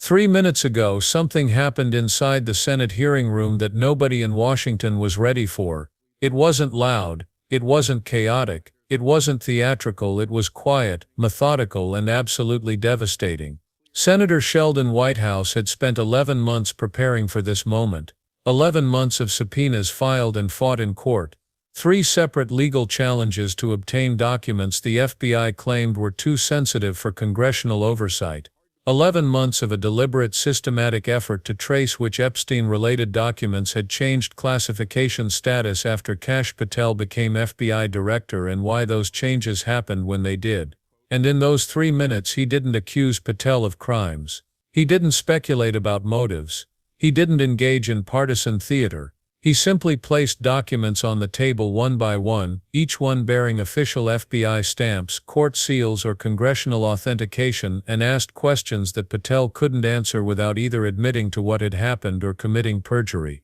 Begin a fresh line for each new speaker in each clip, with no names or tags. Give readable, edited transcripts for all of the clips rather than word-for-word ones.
3 minutes ago, something happened inside the Senate hearing room that nobody in Washington was ready for. It wasn't loud, it wasn't chaotic, it wasn't theatrical, it was quiet, methodical, and absolutely devastating. Senator Sheldon Whitehouse had spent 11 months preparing for this moment. 11 months of subpoenas filed and fought in court. 3 separate legal challenges to obtain documents the FBI claimed were too sensitive for congressional oversight. 11 months of a deliberate, systematic effort to trace which Epstein-related documents had changed classification status after Kash Patel became FBI Director and why those changes happened when they did. And in those 3 minutes he didn't accuse Patel of crimes. He didn't speculate about motives. He didn't engage in partisan theater. He simply placed documents on the table one by one, each one bearing official FBI stamps, court seals, or congressional authentication, and asked questions that Patel couldn't answer without either admitting to what had happened or committing perjury.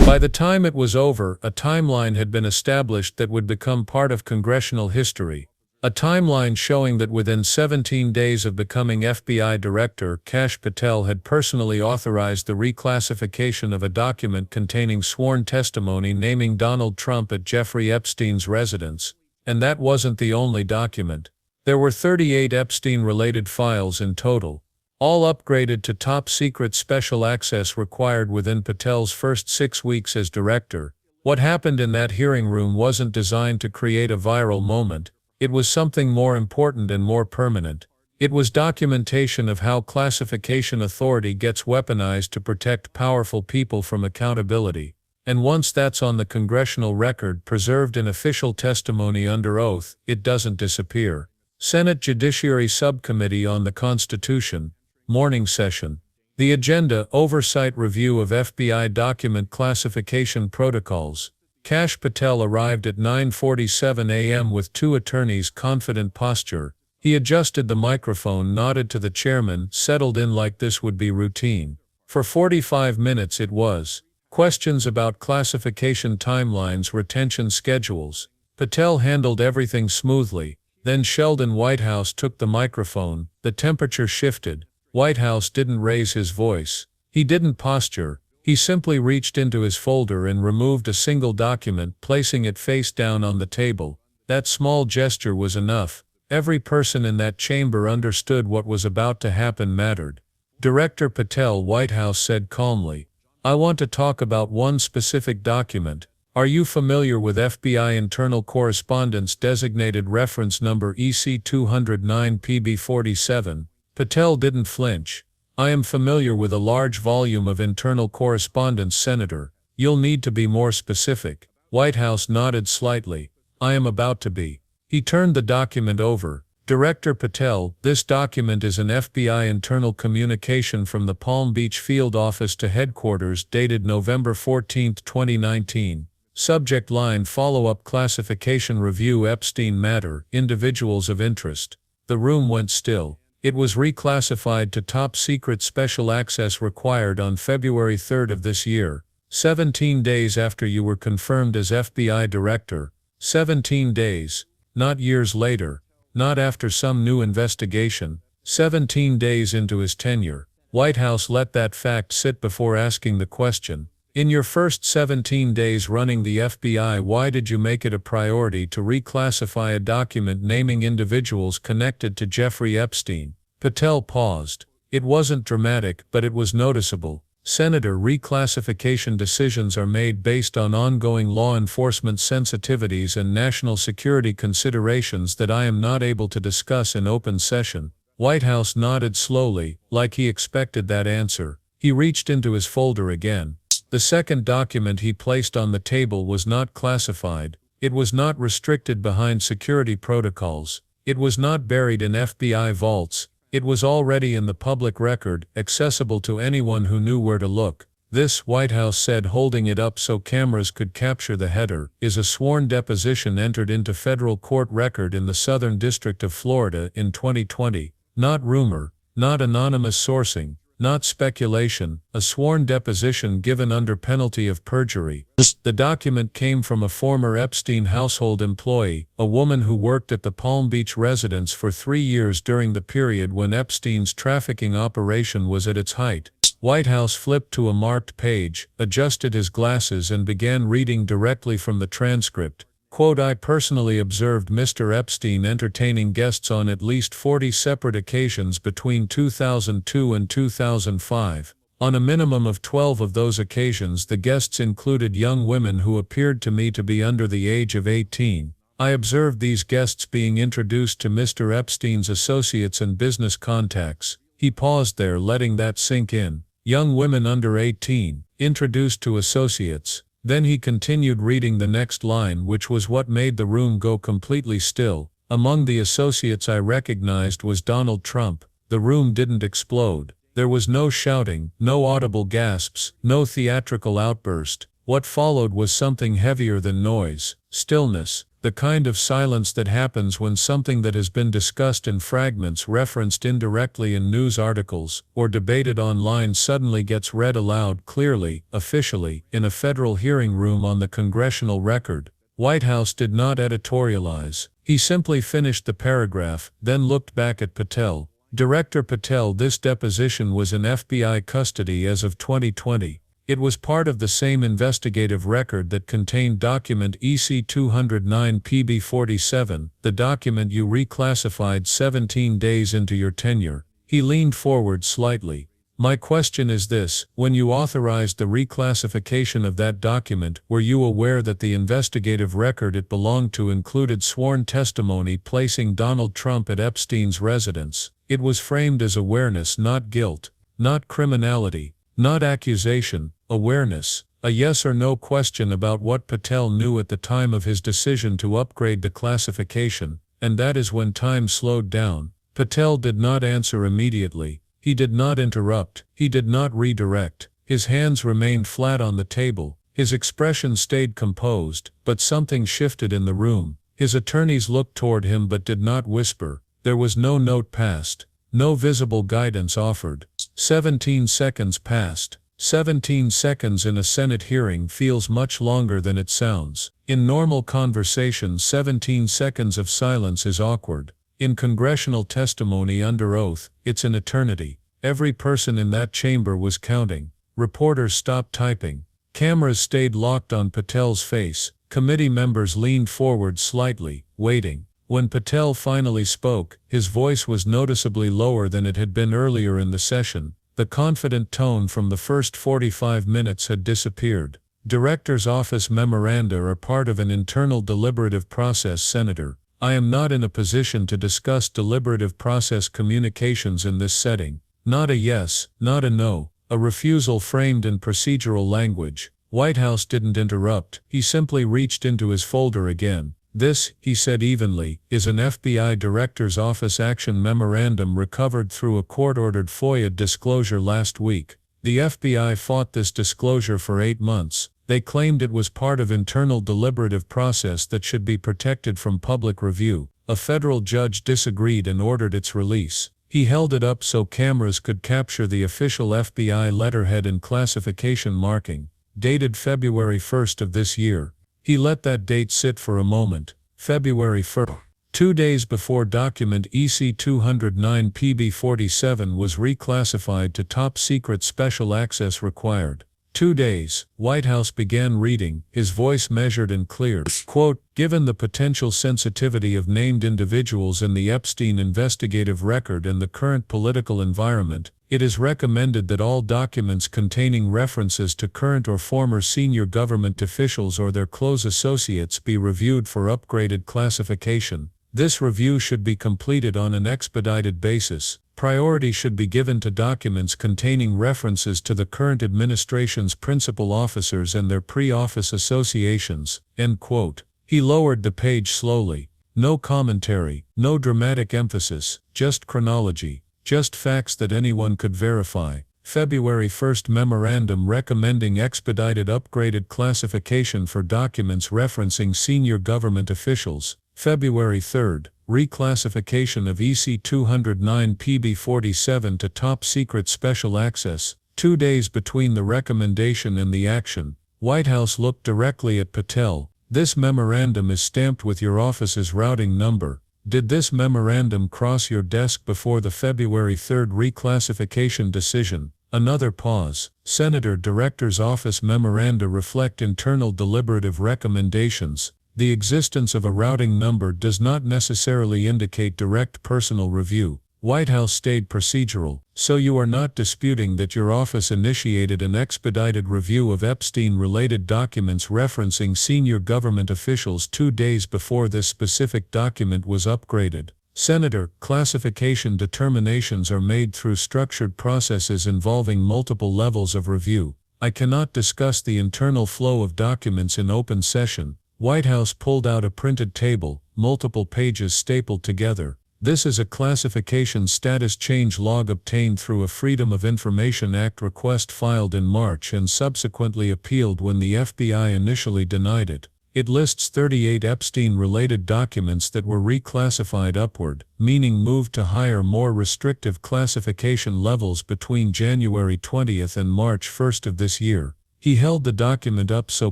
By the time it was over, a timeline had been established that would become part of congressional history. A timeline showing that within 17 days of becoming FBI Director, Kash Patel had personally authorized the reclassification of a document containing sworn testimony naming Donald Trump at Jeffrey Epstein's residence. And that wasn't the only document. There were 38 Epstein-related files in total, all upgraded to top-secret special access required within Patel's first 6 weeks as director. What happened in that hearing room wasn't designed to create a viral moment. It was something more important and more permanent. It was documentation of how classification authority gets weaponized to protect powerful people from accountability. And once that's on the congressional record, preserved in official testimony under oath, it doesn't disappear. Senate Judiciary Subcommittee on the Constitution. Morning session. The agenda: oversight review of FBI document classification protocols. Kash Patel arrived at 9:47 a.m. with 2 attorneys, confident posture. He adjusted the microphone, nodded to the chairman, settled in like this would be routine. For 45 minutes it was. Questions about classification timelines, retention schedules. Patel handled everything smoothly. Then Sheldon Whitehouse took the microphone. The temperature shifted. Whitehouse didn't raise his voice. He didn't posture. He simply reached into his folder and removed a single document, placing it face down on the table. That small gesture was enough. Every person in that chamber understood what was about to happen mattered. Director Patel, Whitehouse said calmly, "I want to talk about one specific document. Are you familiar with FBI internal correspondence designated reference number EC 209 PB47? Patel didn't flinch. "I am familiar with a large volume of internal correspondence, Senator. You'll need to be more specific." Whitehouse nodded slightly. "I am about to be." He turned the document over. "Director Patel, this document is an FBI internal communication from the Palm Beach field office to headquarters dated November 14, 2019. Subject line: follow-up classification review, Epstein matter, individuals of interest." The room went still. It was reclassified to top-secret special access required on February 3 of this year, 17 days after you were confirmed as FBI Director. 17 days, not years later, not after some new investigation. 17 days into his tenure. Whitehouse let that fact sit before asking the question. "In your first 17 days running the FBI, why did you make it a priority to reclassify a document naming individuals connected to Jeffrey Epstein?" Patel paused. It wasn't dramatic, but it was noticeable. "Senator, reclassification decisions are made based on ongoing law enforcement sensitivities and national security considerations that I am not able to discuss in open session." Whitehouse nodded slowly, like he expected that answer. He reached into his folder again. The second document he placed on the table was not classified. It was not restricted behind security protocols. It was not buried in FBI vaults. It was already in the public record, accessible to anyone who knew where to look. "This," Whitehouse said, holding it up so cameras could capture the header, "is a sworn deposition entered into federal court record in the Southern District of Florida in 2020. Not rumor, not anonymous sourcing. not speculation, a sworn deposition given under penalty of perjury. The document came from a former Epstein household employee, a woman who worked at the Palm Beach residence for 3 years during the period when Epstein's trafficking operation was at its height. Whitehouse flipped to a marked page, adjusted his glasses and began reading directly from the transcript. Quote, I personally observed Mr. Epstein entertaining guests on at least 40 separate occasions between 2002 and 2005. On a minimum of 12 of those occasions the guests included young women who appeared to me to be under the age of 18. I observed these guests being introduced to Mr. Epstein's associates and business contacts. He paused there, letting that sink in. Young women under 18, introduced to associates. Then he continued reading the next line, which was what made the room go completely still. Among the associates I recognized was Donald Trump. The room didn't explode. There was no shouting, no audible gasps, no theatrical outburst. What followed was something heavier than noise, stillness, the kind of silence that happens when something that has been discussed in fragments, referenced indirectly in news articles, or debated online suddenly gets read aloud clearly, officially, in a federal hearing room on the congressional record. Whitehouse did not editorialize. He simply finished the paragraph, then looked back at Patel. Director Patel, this deposition was in FBI custody as of 2020. It was part of the same investigative record that contained document EC 209 PB 47, the document you reclassified 17 days into your tenure. He leaned forward slightly. My question is this: when you authorized the reclassification of that document, were you aware that the investigative record it belonged to included sworn testimony placing Donald Trump at Epstein's residence? It was framed as awareness, not guilt, not criminality, not accusation, awareness. A yes or no question about what Patel knew at the time of his decision to upgrade the classification, and that is when time slowed down. Patel did not answer immediately. He did not interrupt. He did not redirect. His hands remained flat on the table. His expression stayed composed, but something shifted in the room. His attorneys looked toward him but did not whisper. There was no note passed. No visible guidance offered. 17 seconds passed. 17 seconds in a Senate hearing feels much longer than it sounds. In normal conversation, 17 seconds of silence is awkward. In congressional testimony under oath, it's an eternity. Every person in that chamber was counting. Reporters stopped typing. Cameras stayed locked on Patel's face. Committee members leaned forward slightly, waiting. When Patel finally spoke, his voice was noticeably lower than it had been earlier in the session. The confident tone from the first 45 minutes had disappeared. Director's office memoranda are part of an internal deliberative process, Senator. I am not in a position to discuss deliberative process communications in this setting. Not a yes, not a no, a refusal framed in procedural language. Whitehouse didn't interrupt. He simply reached into his folder again. This, he said evenly, is an FBI Director's Office action memorandum recovered through a court-ordered FOIA disclosure last week. The FBI fought this disclosure for 8 months. They claimed it was part of internal deliberative process that should be protected from public review. A federal judge disagreed and ordered its release. He held it up so cameras could capture the official FBI letterhead and classification marking, dated February 1st of this year. He let that date sit for a moment. February 1st. 2 days before document EC 209 PB 47 was reclassified to top secret special access required. 2 days, Whitehouse began reading, his voice measured and clear. Quote, given the potential sensitivity of named individuals in the Epstein investigative record and the current political environment, it is recommended that all documents containing references to current or former senior government officials or their close associates be reviewed for upgraded classification. This review should be completed on an expedited basis. Priority should be given to documents containing references to the current administration's principal officers and their pre-office associations. End quote. He lowered the page slowly. No commentary, no dramatic emphasis, just chronology, just facts that anyone could verify. February 1st memorandum recommending expedited upgraded classification for documents referencing senior government officials. February 3, reclassification of EC 209 PB47 to top secret special access. 2 days between the recommendation and the action, White House looked directly at Patel. This memorandum is stamped with your office's routing number. Did this memorandum cross your desk before the February 3 reclassification decision? Another pause. Senator Director's Office memoranda reflect internal deliberative recommendations. The existence of a routing number does not necessarily indicate direct personal review. White House stayed procedural, so you are not disputing that your office initiated an expedited review of Epstein-related documents referencing senior government officials 2 days before this specific document was upgraded. Senator, classification determinations are made through structured processes involving multiple levels of review. I cannot discuss the internal flow of documents in open session. White House pulled out a printed table, multiple pages stapled together. This is a classification status change log obtained through a Freedom of Information Act request filed in March and subsequently appealed when the FBI initially denied it. It lists 38 Epstein-related documents that were reclassified upward, meaning moved to higher, more restrictive classification levels between January 20 and March 1 of this year. He held the document up so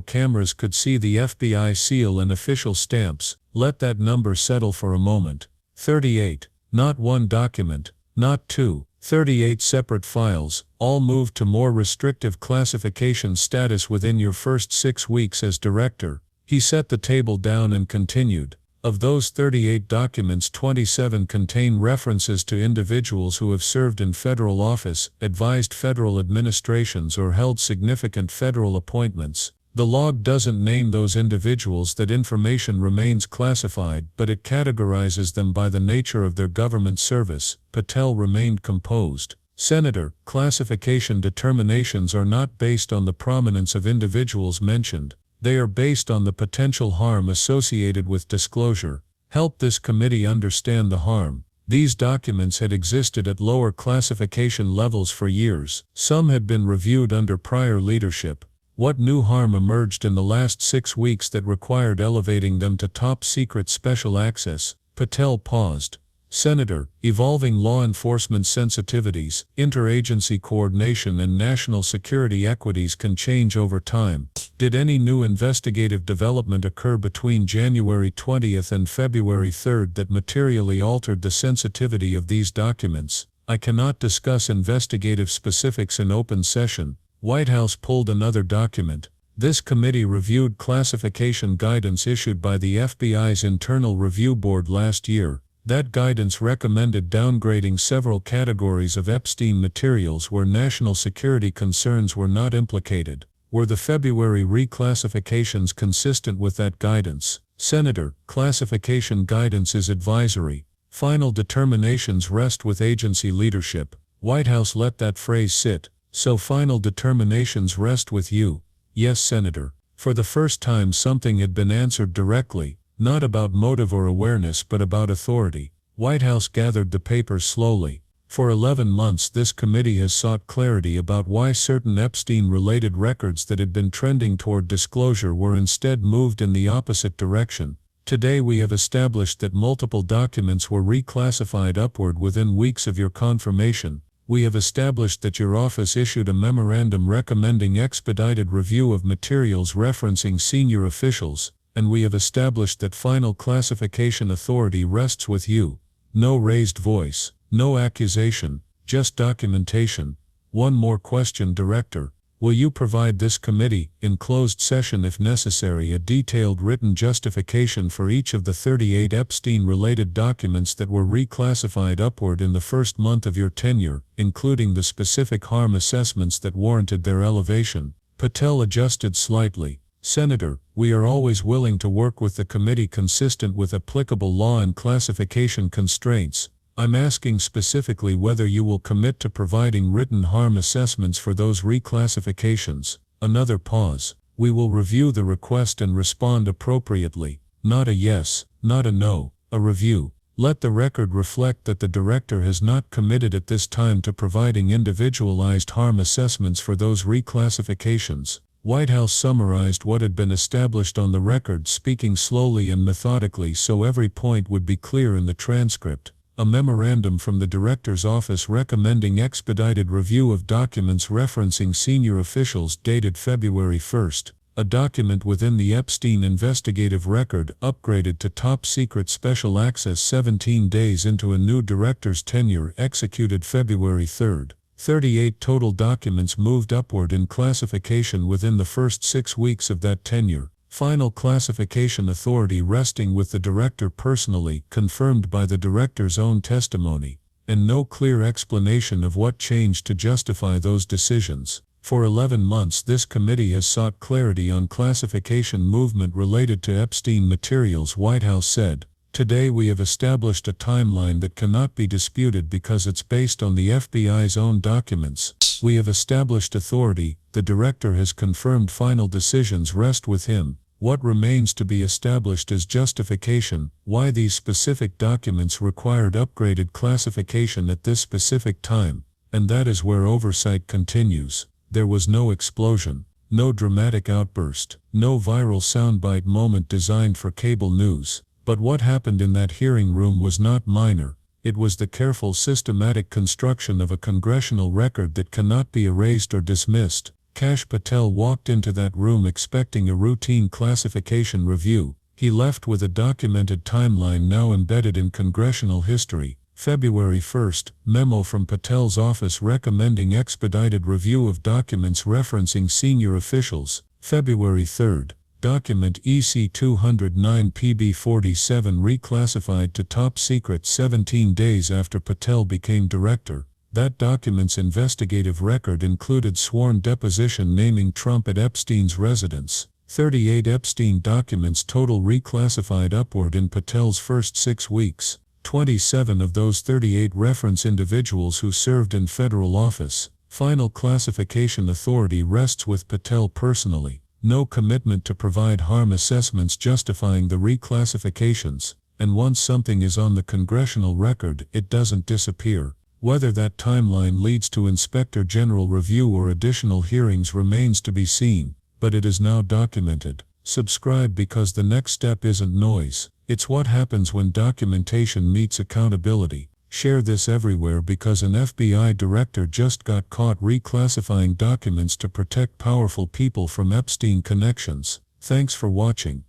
cameras could see the FBI seal and official stamps. Let that number settle for a moment. 38. Not one document, not two. 38 separate files, all moved to more restrictive classification status within your first 6 weeks as director. He set the table down and continued. Of those 38 documents, 27 contain references to individuals who have served in federal office, advised federal administrations, or held significant federal appointments. The log doesn't name those individuals. That information remains classified, but it categorizes them by the nature of their government service. Patel remained composed. Senator, classification determinations are not based on the prominence of individuals mentioned. They are based on the potential harm associated with disclosure. Help this committee understand the harm. These documents had existed at lower classification levels for years. Some had been reviewed under prior leadership. What new harm emerged in the last 6 weeks that required elevating them to top secret special access? Patel paused. Senator, evolving law enforcement sensitivities, interagency coordination, and national security equities can change over time. Did any new investigative development occur between January 20 and February 3 that materially altered the sensitivity of these documents? I cannot discuss investigative specifics in open session. White House pulled another document. This committee reviewed classification guidance issued by the FBI's Internal Review Board last year. That guidance recommended downgrading several categories of Epstein materials where national security concerns were not implicated. Were the February reclassifications consistent with that guidance? Senator, classification guidance is advisory. Final determinations rest with agency leadership. White House let that phrase sit. So final determinations rest with you? Yes, Senator. For the first time something had been answered directly, not about motive or awareness but about authority. White House gathered the papers slowly. For 11 months this committee has sought clarity about why certain Epstein-related records that had been trending toward disclosure were instead moved in the opposite direction. Today we have established that multiple documents were reclassified upward within weeks of your confirmation. We have established that your office issued a memorandum recommending expedited review of materials referencing senior officials, and we have established that final classification authority rests with you. No raised voice, no accusation, just documentation. One more question, Director. Will you provide this committee, in closed session if necessary, a detailed written justification for each of the 38 Epstein-related documents that were reclassified upward in the first month of your tenure, including the specific harm assessments that warranted their elevation? Patel adjusted slightly. Senator, we are always willing to work with the committee consistent with applicable law and classification constraints. I'm asking specifically whether you will commit to providing written harm assessments for those reclassifications. Another pause. We will review the request and respond appropriately. Not a yes, not a no, a review. Let the record reflect that the Director has not committed at this time to providing individualized harm assessments for those reclassifications. Whitehouse summarized what had been established on the record, speaking slowly and methodically so every point would be clear in the transcript. A memorandum from the Director's Office recommending expedited review of documents referencing senior officials dated February 1. A document within the Epstein investigative record upgraded to top secret special access 17 days into a new director's tenure executed February 3. 38 total documents moved upward in classification within the first 6 weeks of that tenure. Final classification authority resting with the director personally, confirmed by the director's own testimony, and no clear explanation of what changed to justify those decisions. For 11 months this committee has sought clarity on classification movement related to Epstein materials, Whitehouse said. Today we have established a timeline that cannot be disputed because it's based on the FBI's own documents. We have established authority, the director has confirmed final decisions rest with him. What remains to be established is justification, why these specific documents required upgraded classification at this specific time, and that is where oversight continues. There was no explosion, no dramatic outburst, no viral soundbite moment designed for cable news. But what happened in that hearing room was not minor. It was the careful, systematic construction of a congressional record that cannot be erased or dismissed. Kash Patel walked into that room expecting a routine classification review. He left with a documented timeline now embedded in congressional history. February 1, memo from Patel's office recommending expedited review of documents referencing senior officials. February 3, document EC 209 PB 47 reclassified to top secret 17 days after Patel became director. That document's investigative record included sworn deposition naming Trump at Epstein's residence. 38 Epstein documents total reclassified upward in Patel's first 6 weeks. 27 of those 38 reference individuals who served in federal office. Final classification authority rests with Patel personally. No commitment to provide harm assessments justifying the reclassifications, and once something is on the congressional record, it doesn't disappear. Whether that timeline leads to Inspector General review or additional hearings remains to be seen, but it is now documented. Subscribe because the next step isn't noise. It's what happens when documentation meets accountability. Share this everywhere because an FBI director just got caught reclassifying documents to protect powerful people from Epstein connections. Thanks for watching.